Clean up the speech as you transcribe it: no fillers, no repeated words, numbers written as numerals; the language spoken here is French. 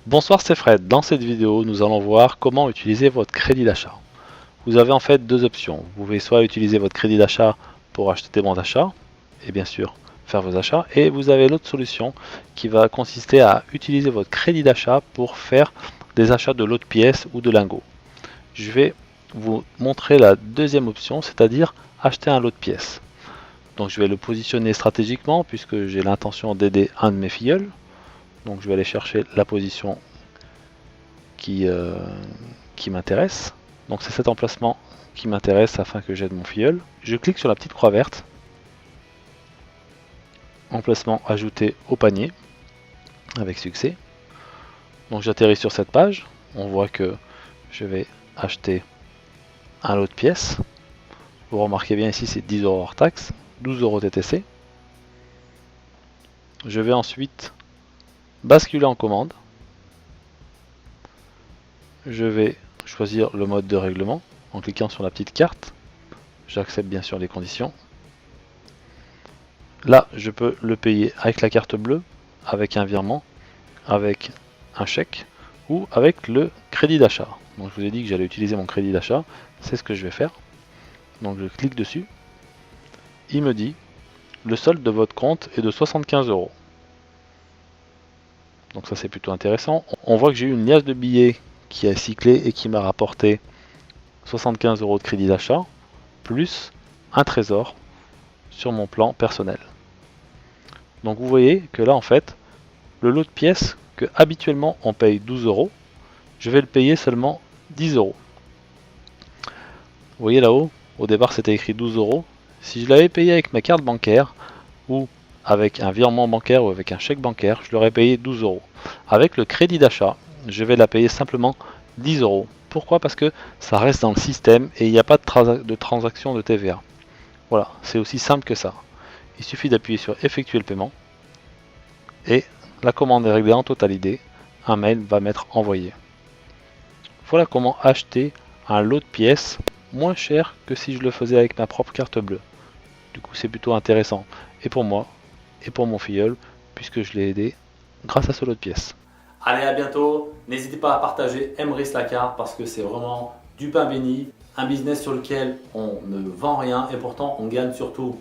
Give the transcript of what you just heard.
Bonsoir, c'est Fred. Dans cette vidéo, nous allons voir comment utiliser votre crédit d'achat. Vous avez en fait deux options. Vous pouvez soit utiliser votre crédit d'achat pour acheter des bons d'achat et bien sûr faire vos achats, et vous avez l'autre solution qui va consister à utiliser votre crédit d'achat pour faire des achats de lots de pièces ou de lingots. Je vais vous montrer la deuxième option, c'est-à-dire acheter un lot de pièces. Donc je vais le positionner stratégiquement puisque j'ai l'intention d'aider un de mes filleuls. Donc je vais aller chercher la position qui, euh, qui m'intéresse. Donc c'est cet emplacement qui m'intéresse afin que j'aide mon filleul. Je clique sur la petite croix verte, emplacement ajouté au panier, avec succès. Donc j'atterris sur cette page, on voit que je vais acheter un lot de pièces. Vous remarquez bien ici c'est 10 € hors taxe, 12 € TTC. Je vais ensuite basculer en commande. Je vais choisir le mode de règlement en cliquant sur la petite carte. J'accepte bien sûr les conditions. Là, je peux le payer avec la carte bleue, avec un virement, avec un chèque ou avec le crédit d'achat. Donc je vous ai dit que j'allais utiliser mon crédit d'achat, c'est ce que je vais faire. Donc je clique dessus. Il me dit le solde de votre compte est de 75 €. Donc ça c'est plutôt intéressant. On voit que j'ai eu une liasse de billets qui a cyclé et qui m'a rapporté 75 € de crédit d'achat plus un trésor sur mon plan personnel. Donc vous voyez que là en fait le lot de pièces que habituellement on paye 12 €, je vais le payer seulement 10 €. Vous voyez là-haut, au départ c'était écrit 12 €. Si je l'avais payé avec ma carte bancaire ou avec un virement bancaire ou avec un chèque bancaire, je l'aurais payé 12 €. Avec le crédit d'achat, je vais la payer simplement 10 €. Pourquoi? Parce que ça reste dans le système et il n'y a pas de transaction de TVA. Voilà, c'est aussi simple que ça. Il suffit d'appuyer sur effectuer le paiement et la commande est réglée en totalité. Un mail va m'être envoyé. Voilà comment acheter un lot de pièces moins cher que si je le faisais avec ma propre carte bleue. Du coup, c'est plutôt intéressant. Et pour moi, et pour mon filleul, puisque je l'ai aidé grâce à ce lot de pièces. Allez, à bientôt. N'hésitez pas à partager Emrys la carte parce que c'est vraiment du pain béni. Un business sur lequel on ne vend rien et pourtant on gagne surtout.